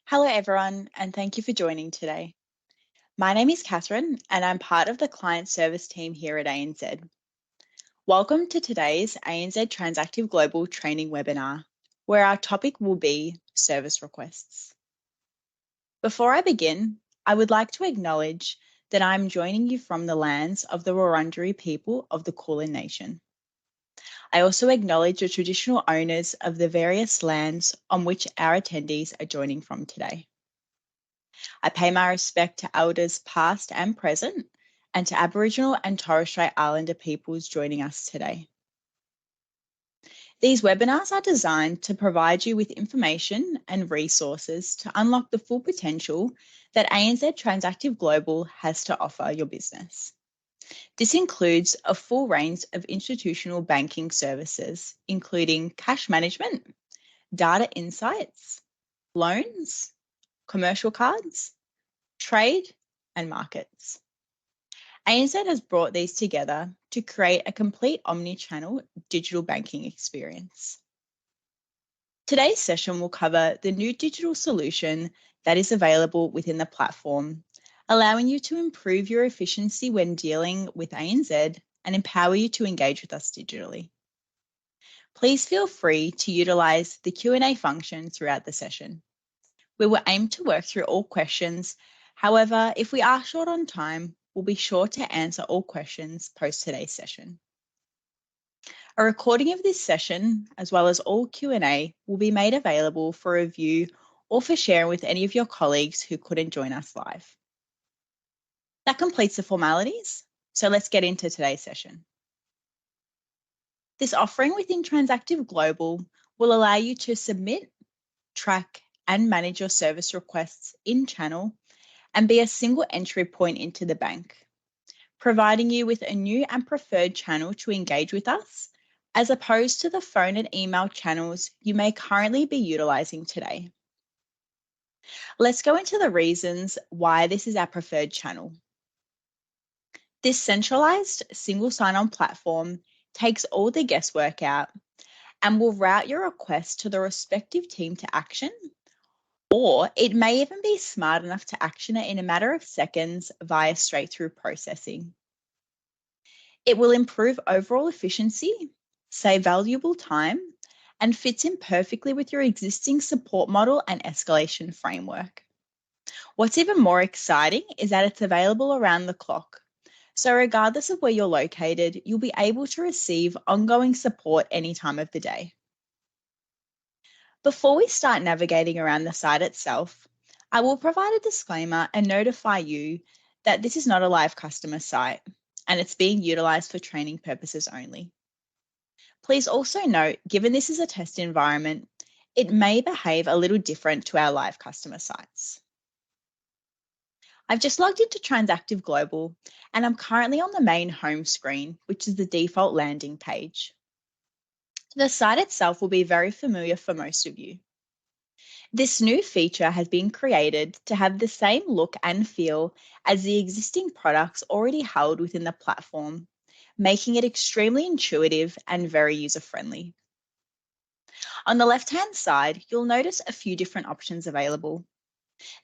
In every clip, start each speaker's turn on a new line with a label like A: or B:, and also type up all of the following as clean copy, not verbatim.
A: Hello, everyone, and thank you for joining today. My name is Catherine, and I'm part of the client service team here at ANZ. Welcome to today's ANZ Transactive Global Training webinar, where our topic will be service requests. Before I begin, I would like to acknowledge that I'm joining you from the lands of the Wurundjeri people of the Kulin Nation. I also acknowledge the traditional owners of the various lands on which our attendees are joining from today. I pay my respect to elders past and present, and to Aboriginal and Torres Strait Islander peoples joining us today. These webinars are designed to provide you with information and resources to unlock the full potential that ANZ Transactive Global has to offer your business. This includes a full range of institutional banking services, including cash management, data insights, loans, commercial cards, trade, and markets. ANZ has brought these together to create a complete omni-channel digital banking experience. Today's session will cover the new digital solution that is available within the platform, allowing you to improve your efficiency when dealing with ANZ and empower you to engage with us digitally. Please feel free to utilise the Q&A function throughout the session. We will aim to work through all questions. However, if we are short on time, we'll be sure to answer all questions post today's session. A recording of this session, as well as all Q&A, will be made available for review or for sharing with any of your colleagues who couldn't join us live. That completes the formalities, so let's get into today's session. This offering within Transactive Global will allow you to submit, track, and manage your service requests in channel and be a single entry point into the bank, providing you with a new and preferred channel to engage with us, as opposed to the phone and email channels you may currently be utilising today. Let's go into the reasons why this is our preferred channel. This centralised single sign-on platform takes all the guesswork out and will route your request to the respective team to action, or it may even be smart enough to action it in a matter of seconds via straight-through processing. It will improve overall efficiency, save valuable time, and fits in perfectly with your existing support model and escalation framework. What's even more exciting is that it's available around the clock. So regardless of where you're located, you'll be able to receive ongoing support any time of the day. Before we start navigating around the site itself, I will provide a disclaimer and notify you that this is not a live customer site and it's being utilised for training purposes only. Please also note, given this is a test environment, it may behave a little different to our live customer sites. I've just logged into Transactive Global and I'm currently on the main home screen, which is the default landing page. The site itself will be very familiar for most of you. This new feature has been created to have the same look and feel as the existing products already held within the platform, making it extremely intuitive and very user-friendly. On the left-hand side, you'll notice a few different options available.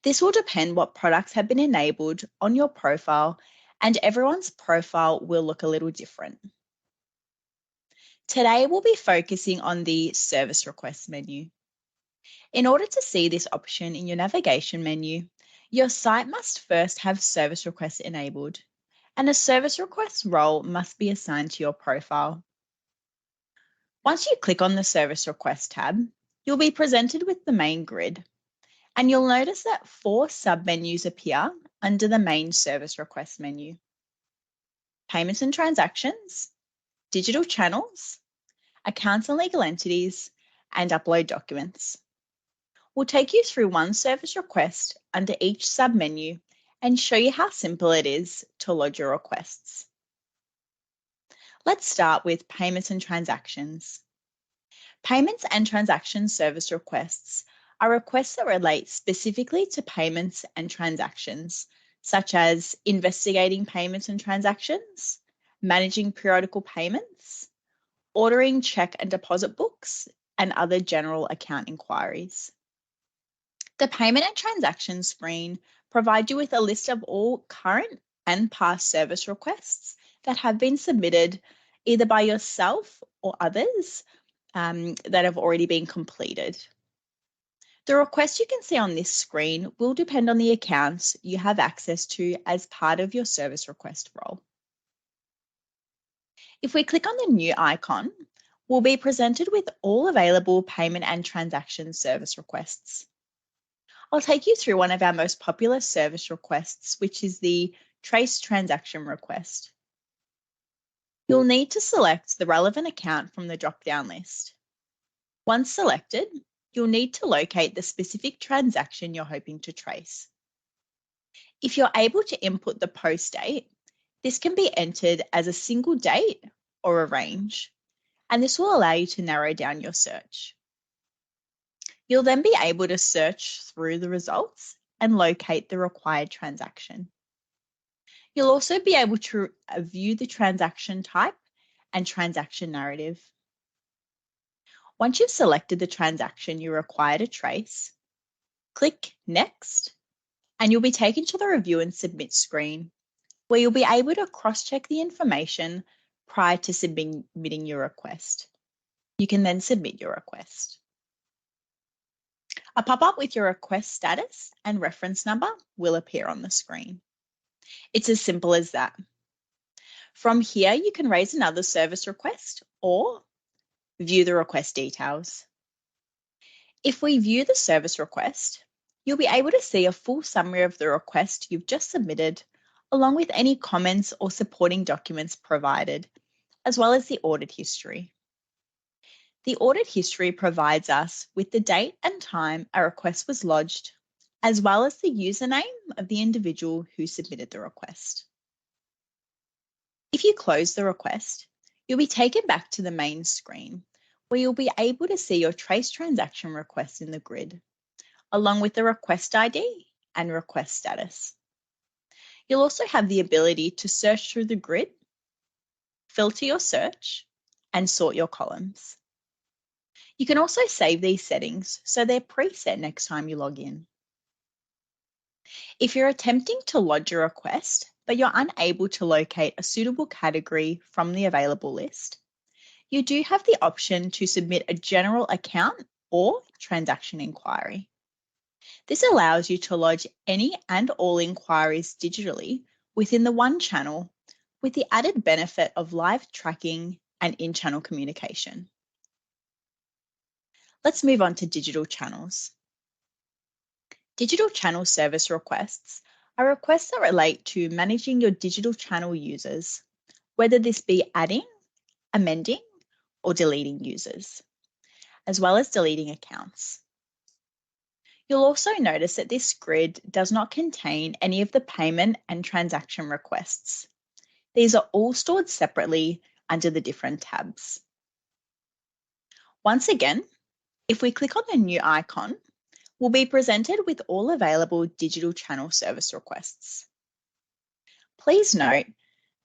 A: This will depend what products have been enabled on your profile, and everyone's profile will look a little different. Today, we'll be focusing on the service request menu. In order to see this option in your navigation menu, your site must first have service requests enabled, and a service request role must be assigned to your profile. Once you click on the service request tab, you'll be presented with the main grid, and you'll notice that 4 sub-menus appear under the main service request menu: payments and transactions, digital channels, accounts and legal entities, and upload documents. We'll take you through one service request under each sub-menu and show you how simple it is to lodge your requests. Let's start with payments and transactions. Payments and transaction service requests are requests that relate specifically to payments and transactions, such as investigating payments and transactions, managing periodical payments, ordering check and deposit books, and other general account inquiries. The payment and transaction screen provides you with a list of all current and past service requests that have been submitted either by yourself or others that have already been completed. The requests you can see on this screen will depend on the accounts you have access to as part of your service request role. If we click on the new icon, we'll be presented with all available payment and transaction service requests. I'll take you through one of our most popular service requests, which is the Trace Transaction Request. You'll need to select the relevant account from the drop-down list. Once selected, you'll need to locate the specific transaction you're hoping to trace. If you're able to input the post date, this can be entered as a single date or a range, and this will allow you to narrow down your search. You'll then be able to search through the results and locate the required transaction. You'll also be able to view the transaction type and transaction narrative. Once you've selected the transaction you require to trace, click Next, and you'll be taken to the Review and Submit screen, where you'll be able to cross-check the information prior to submitting your request. You can then submit your request. A pop-up with your request status and reference number will appear on the screen. It's as simple as that. From here, you can raise another service request or view the request details. If we view the service request, you'll be able to see a full summary of the request you've just submitted, along with any comments or supporting documents provided, as well as the audit history. The audit history provides us with the date and time a request was lodged, as well as the username of the individual who submitted the request. If you close the request, you'll be taken back to the main screen, where you'll be able to see your trace transaction request in the grid, along with the request ID and request status. You'll also have the ability to search through the grid, filter your search, and sort your columns. You can also save these settings so they're preset next time you log in. If you're attempting to lodge a request, but you're unable to locate a suitable category from the available list, you do have the option to submit a general account or transaction inquiry. This allows you to lodge any and all inquiries digitally within the one channel, with the added benefit of live tracking and in-channel communication. Let's move on to digital channels. Digital channel service requests are requests that relate to managing your digital channel users, whether this be adding, amending, or deleting users, as well as deleting accounts. You'll also notice that this grid does not contain any of the payment and transaction requests. These are all stored separately under the different tabs. Once again, if we click on the new icon, we'll be presented with all available digital channel service requests. Please note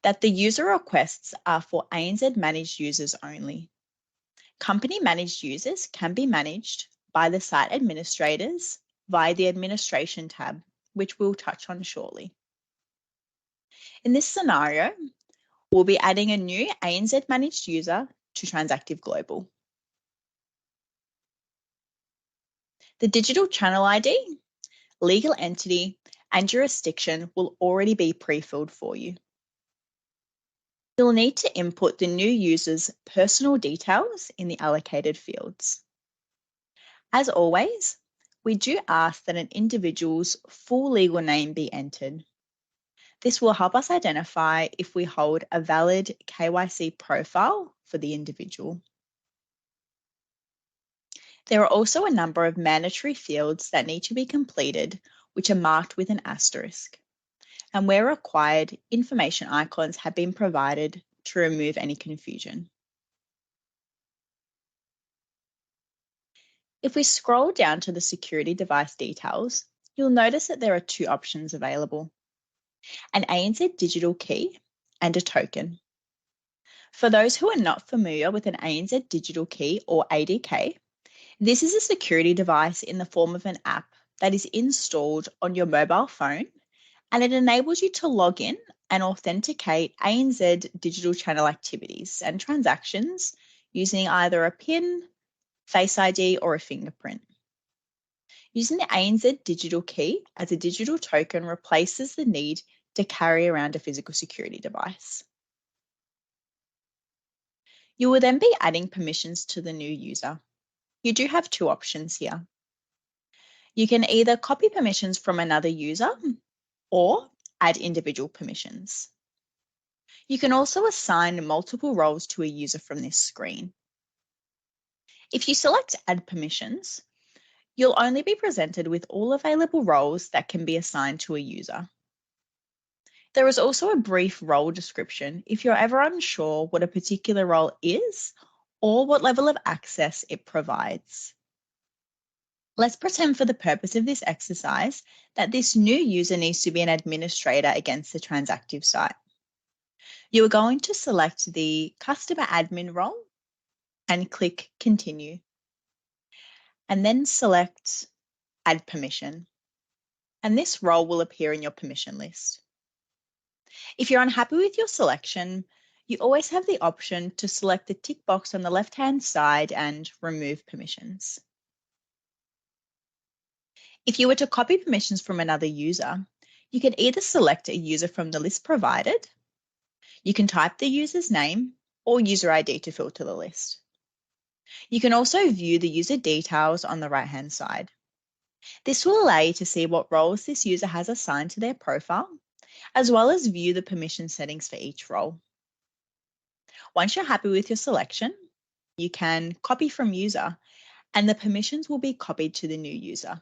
A: that the user requests are for ANZ managed users only. Company managed users can be managed by the site administrators via the Administration tab, which we'll touch on shortly. In this scenario, we'll be adding a new ANZ managed user to Transactive Global. The digital channel ID, legal entity, and jurisdiction will already be pre-filled for you. You'll need to input the new user's personal details in the allocated fields. As always, we do ask that an individual's full legal name be entered. This will help us identify if we hold a valid KYC profile for the individual. There are also a number of mandatory fields that need to be completed, which are marked with an asterisk. And where required, information icons have been provided to remove any confusion. If we scroll down to the security device details, you'll notice that there are two options available: an ANZ digital key and a token. For those who are not familiar with an ANZ digital key or ADK, this is a security device in the form of an app that is installed on your mobile phone, and it enables you to log in and authenticate ANZ digital channel activities and transactions using either a PIN, Face ID, or a fingerprint. Using the ANZ digital key as a digital token replaces the need to carry around a physical security device. You will then be adding permissions to the new user. You do have two options here. You can either copy permissions from another user or add individual permissions. You can also assign multiple roles to a user from this screen. If you select Add Permissions, you'll only be presented with all available roles that can be assigned to a user. There is also a brief role description if you're ever unsure what a particular role is or what level of access it provides. Let's pretend for the purpose of this exercise that this new user needs to be an administrator against the Transactive site. You are going to select the Customer Admin role and click Continue, and then select Add Permission, and this role will appear in your permission list. If you're unhappy with your selection, you always have the option to select the tick box on the left-hand side and remove permissions. If you were to copy permissions from another user, you can either select a user from the list provided, you can type the user's name or user ID to filter the list. You can also view the user details on the right-hand side. This will allow you to see what roles this user has assigned to their profile, as well as view the permission settings for each role. Once you're happy with your selection, you can copy from user, and the permissions will be copied to the new user.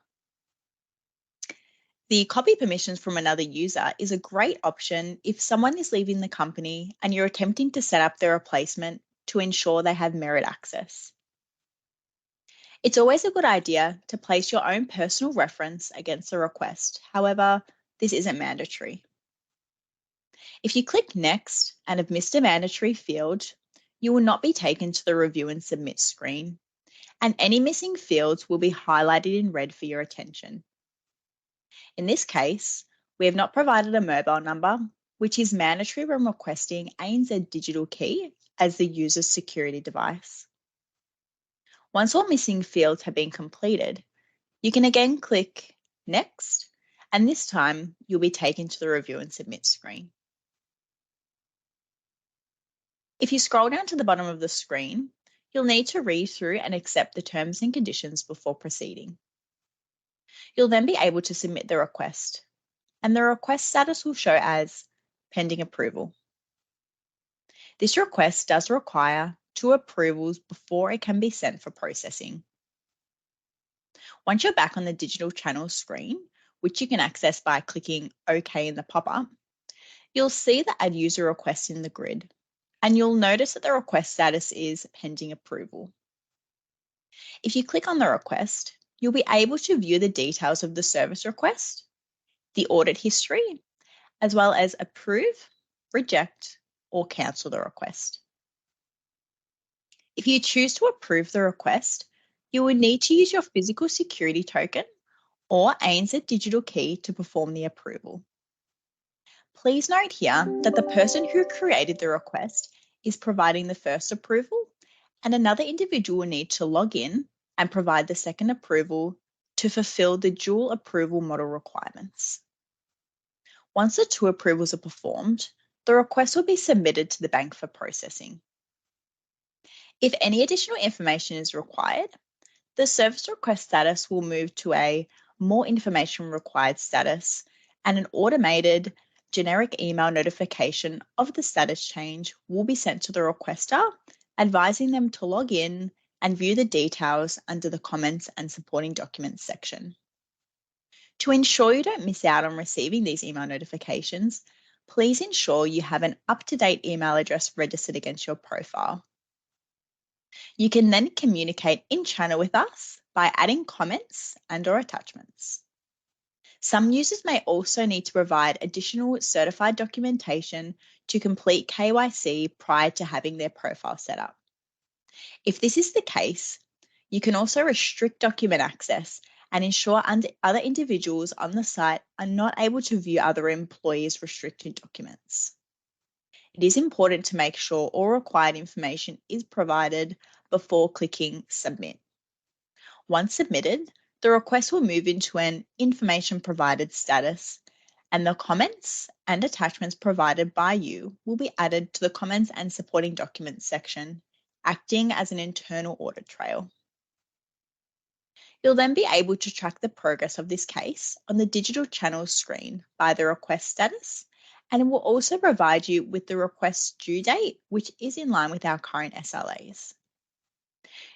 A: The copy permissions from another user is a great option if someone is leaving the company and you're attempting to set up their replacement to ensure they have merit access. It's always a good idea to place your own personal reference against the request. However, this isn't mandatory. If you click Next and have missed a mandatory field, you will not be taken to the Review and Submit screen, and any missing fields will be highlighted in red for your attention. In this case, we have not provided a mobile number, which is mandatory when requesting ANZ Digital Key as the user's security device. Once all missing fields have been completed, you can again click Next, and this time you'll be taken to the Review and Submit screen. If you scroll down to the bottom of the screen, you'll need to read through and accept the terms and conditions before proceeding. You'll then be able to submit the request, and the request status will show as pending approval. This request does require 2 approvals before it can be sent for processing. Once you're back on the digital channel screen, which you can access by clicking OK in the pop-up, you'll see the Add User Request in the grid, and you'll notice that the request status is pending approval. If you click on the request, you'll be able to view the details of the service request, the audit history, as well as approve, reject, or cancel the request. If you choose to approve the request, you will need to use your physical security token or ANZ digital key to perform the approval. Please note here that the person who created the request is providing the first approval, and another individual will need to log in and provide the second approval to fulfill the dual approval model requirements. Once the 2 approvals are performed, the request will be submitted to the bank for processing. If any additional information is required, the service request status will move to a More Information Required status, and an automated generic email notification of the status change will be sent to the requester, advising them to log in and view the details under the Comments and Supporting Documents section. To ensure you don't miss out on receiving these email notifications, please ensure you have an up-to-date email address registered against your profile. You can then communicate in channel with us by adding comments and/or attachments. Some users may also need to provide additional certified documentation to complete KYC prior to having their profile set up. If this is the case, you can also restrict document access and ensure other individuals on the site are not able to view other employees' restricted documents. It is important to make sure all required information is provided before clicking Submit. Once submitted, the request will move into an Information Provided status, and the comments and attachments provided by you will be added to the Comments and Supporting Documents section, acting as an internal audit trail. You'll then be able to track the progress of this case on the digital channels screen by the request status, and it will also provide you with the request due date, which is in line with our current SLAs.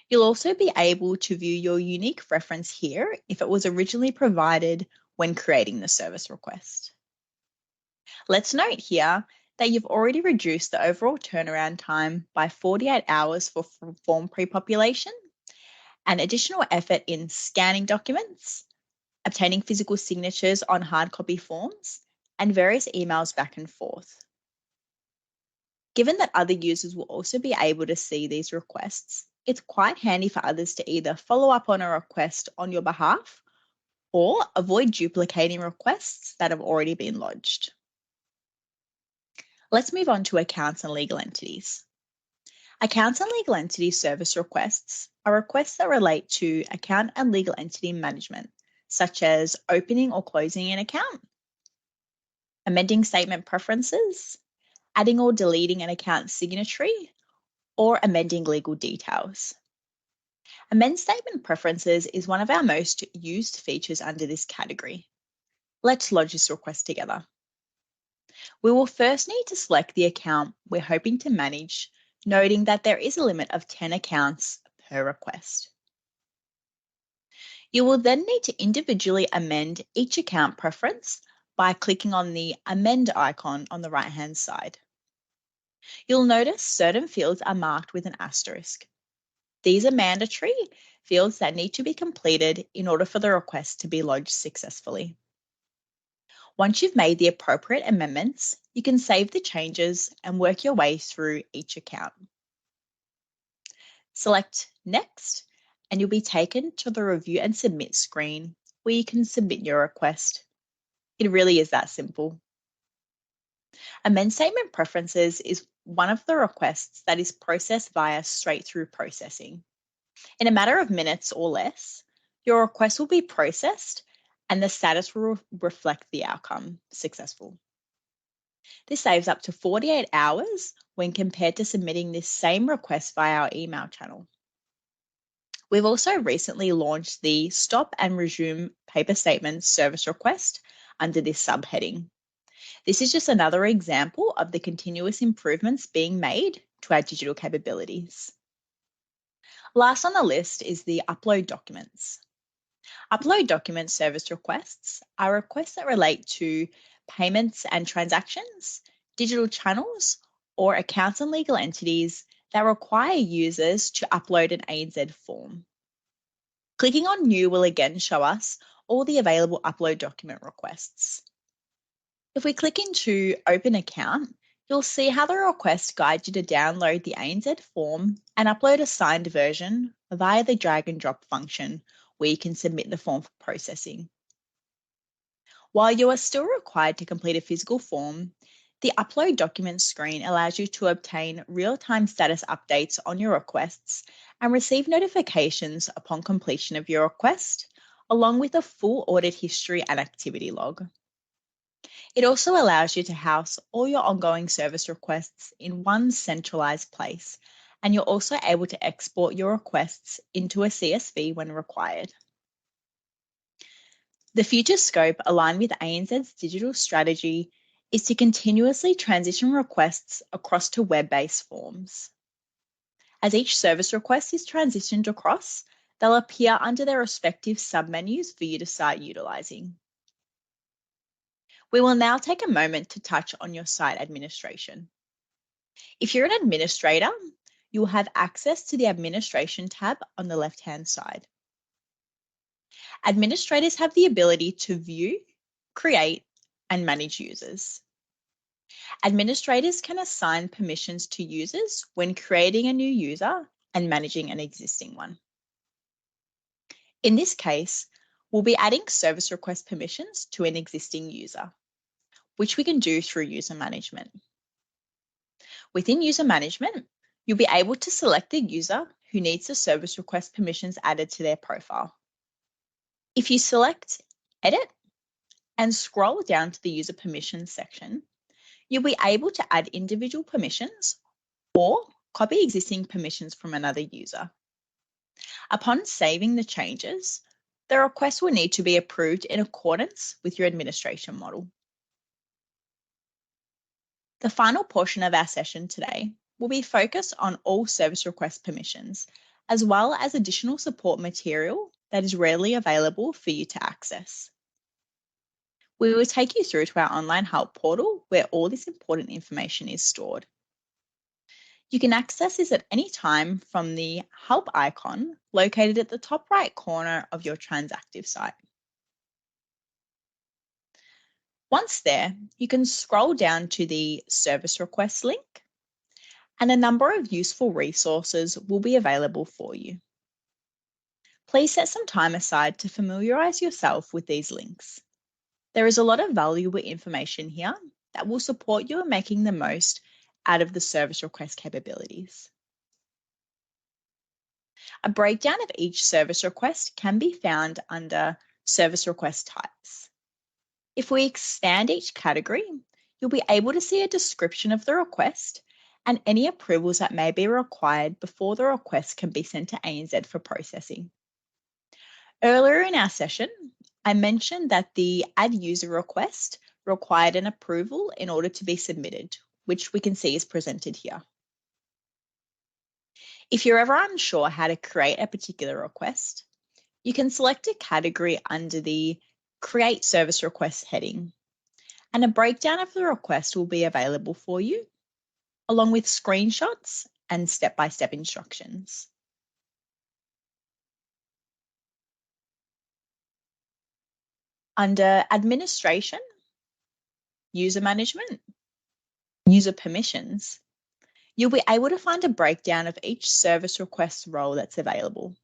A: You'll also be able to view your unique reference here if it was originally provided when creating the service request. Let's note here that you've already reduced the overall turnaround time by 48 hours for form pre-population, and additional effort in scanning documents, obtaining physical signatures on hard copy forms, and various emails back and forth. Given that other users will also be able to see these requests, it's quite handy for others to either follow up on a request on your behalf or avoid duplicating requests that have already been lodged. Let's move on to accounts and legal entities. Accounts and legal entity service requests are requests that relate to account and legal entity management, such as opening or closing an account, amending statement preferences, adding or deleting an account signatory, or amending legal details. Amend statement preferences is one of our most used features under this category. Let's lodge this request together. We will first need to select the account we're hoping to manage, noting that there is a limit of 10 accounts per request. You will then need to individually amend each account preference by clicking on the Amend icon on the right-hand side. You'll notice certain fields are marked with an asterisk. These are mandatory fields that need to be completed in order for the request to be lodged successfully. Once you've made the appropriate amendments, you can save the changes and work your way through each account. Select Next, and you'll be taken to the Review and Submit screen where you can submit your request. It really is that simple. Amend Statement Preferences is one of the requests that is processed via straight-through processing. In a matter of minutes or less, your request will be processed and the status will reflect the outcome, successful. This saves up to 48 hours when compared to submitting this same request via our email channel. We've also recently launched the Stop and Resume Paper Statements service request under this subheading. This is just another example of the continuous improvements being made to our digital capabilities. Last on the list is the Upload Documents. Upload Document service requests are requests that relate to payments and transactions, digital channels, or accounts and legal entities that require users to upload an ANZ form. Clicking on New will again show us all the available upload document requests. If we click into Open Account, you'll see how the request guides you to download the ANZ form and upload a signed version via the drag and drop function, where you can submit the form for processing. While you are still required to complete a physical form, the Upload Documents screen allows you to obtain real-time status updates on your requests and receive notifications upon completion of your request, along with a full audit history and activity log. It also allows you to house all your ongoing service requests in one centralized place, and you're also able to export your requests into a CSV when required. The future scope aligned with ANZ's digital strategy is to continuously transition requests across to web-based forms. As each service request is transitioned across, they'll appear under their respective submenus for you to start utilising. We will now take a moment to touch on your site administration. If you're an administrator, you will have access to the Administration tab on the left-hand side. Administrators have the ability to view, create, and manage users. Administrators can assign permissions to users when creating a new user and managing an existing one. In this case, we'll be adding service request permissions to an existing user, which we can do through user management. Within user management, you'll be able to select the user who needs the service request permissions added to their profile. If you select Edit and scroll down to the user permissions section, you'll be able to add individual permissions or copy existing permissions from another user. Upon saving the changes, the request will need to be approved in accordance with your administration model. The final portion of our session today will be focused on all service request permissions, as well as additional support material that is readily available for you to access. We will take you through to our online help portal where all this important information is stored. You can access this at any time from the help icon located at the top right corner of your Transactive site. Once there, you can scroll down to the service request link, and a number of useful resources will be available for you. Please set some time aside to familiarise yourself with these links. There is a lot of valuable information here that will support you in making the most out of the service request capabilities. A breakdown of each service request can be found under service request types. If we expand each category, you'll be able to see a description of the request and any approvals that may be required before the request can be sent to ANZ for processing. Earlier in our session, I mentioned that the add user request required an approval in order to be submitted, which we can see is presented here. If you're ever unsure how to create a particular request, you can select a category under the Create Service Request heading, and a breakdown of the request will be available for you, along with screenshots and step-by-step instructions. Under Administration, User Management, User Permissions, you'll be able to find a breakdown of each service request role that's available.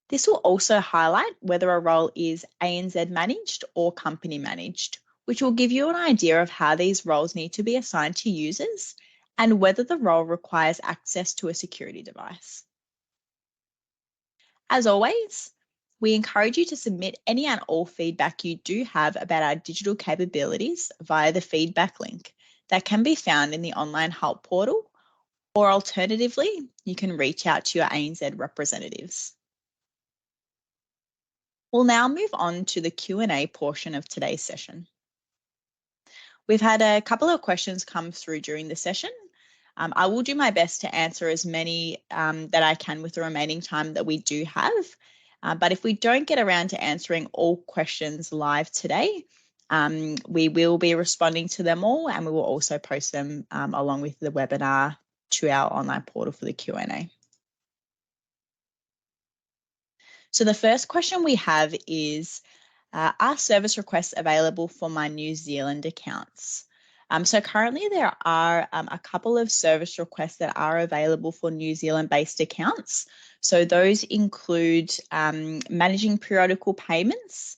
A: This will also highlight whether a role is ANZ managed or company managed, which will give you an idea of how these roles need to be assigned to users and whether the role requires access to a security device. As always, we encourage you to submit any and all feedback you do have about our digital capabilities via the feedback link that can be found in the online help portal, or alternatively, you can reach out to your ANZ representatives. We'll now move on to the Q&A portion of today's session. We've had a couple of questions come through during the session. I will do my best to answer as many that I can with the remaining time that we do have. But if we don't get around to answering all questions live today, we will be responding to them all, and we will also post them along with the webinar to our online portal for the Q&A. So the first question we have is, are service requests available for my New Zealand accounts? So currently there are a couple of service requests that are available for New Zealand-based accounts. So those include managing periodical payments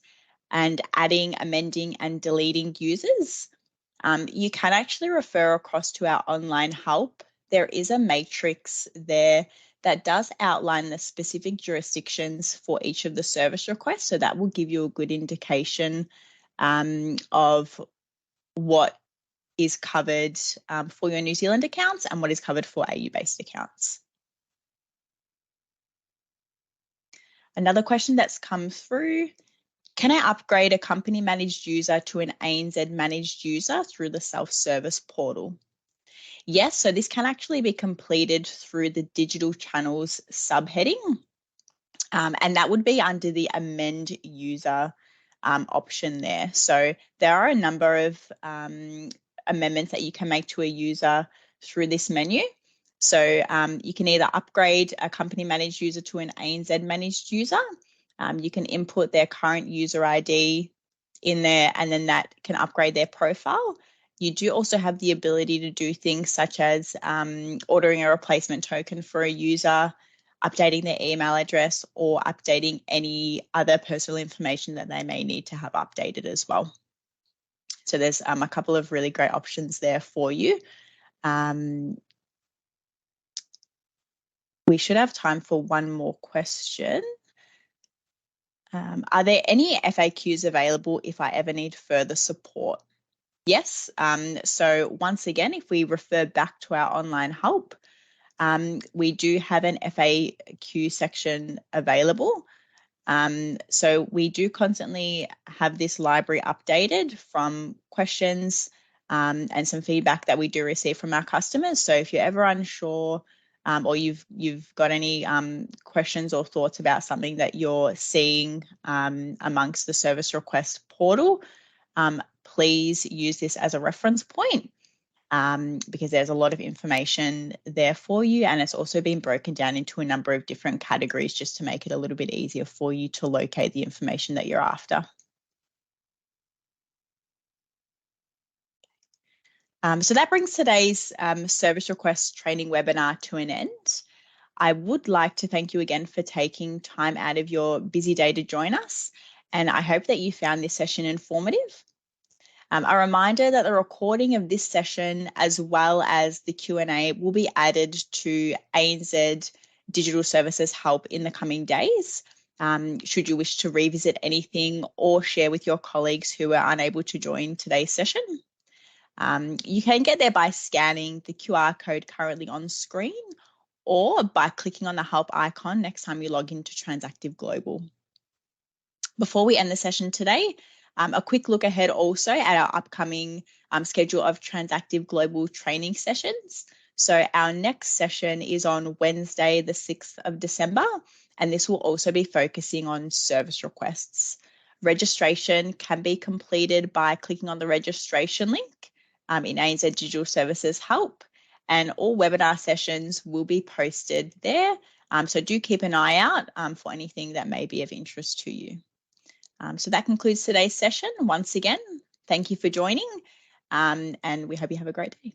A: and adding, amending and deleting users. You can actually refer across to our online help. There is a matrix there that does outline the specific jurisdictions for each of the service requests. So that will give you a good indication of what is covered for your New Zealand accounts and what is covered for AU-based accounts. Another question that's come through, can I upgrade a company managed user to an ANZ managed user through the self-service portal? Yes, so this can actually be completed through the digital channels subheading, and that would be under the amend user option there. So there are a number of amendments that you can make to a user through this menu. So you can either upgrade a company managed user to an ANZ managed user. You can input their current user ID in there, and then that can upgrade their profile. You do also have the ability to do things such as ordering a replacement token for a user, updating their email address, or updating any other personal information that they may need to have updated as well. So there's a couple of really great options there for you. We should have time for one more question. Are there any FAQs available if I ever need further support? Yes. So once again, if we refer back to our online help, we do have an FAQ section available. So we do constantly have this library updated from questions and some feedback that we do receive from our customers. So if you're ever unsure or you've got any questions or thoughts about something that you're seeing amongst the service request portal, please use this as a reference point. Because there's a lot of information there for you, and it's also been broken down into a number of different categories just to make it a little bit easier for you to locate the information that you're after. So that brings today's service request training webinar to an end. I would like to thank you again for taking time out of your busy day to join us, and I hope that you found this session informative. A reminder that the recording of this session, as well as the Q&A, will be added to ANZ Digital Services Help in the coming days. Should you wish to revisit anything or share with your colleagues who were unable to join today's session. You can get there by scanning the QR code currently on screen, or by clicking on the help icon next time you log into Transactive Global. Before we end the session today, a quick look ahead also at our upcoming schedule of Transactive Global training sessions. So our next session is on Wednesday, the 6th of December, and this will also be focusing on service requests. Registration can be completed by clicking on the registration link in ANZ Digital Services Help, and all webinar sessions will be posted there. So do keep an eye out for anything that may be of interest to you. So that concludes today's session. Once again, thank you for joining, and we hope you have a great day.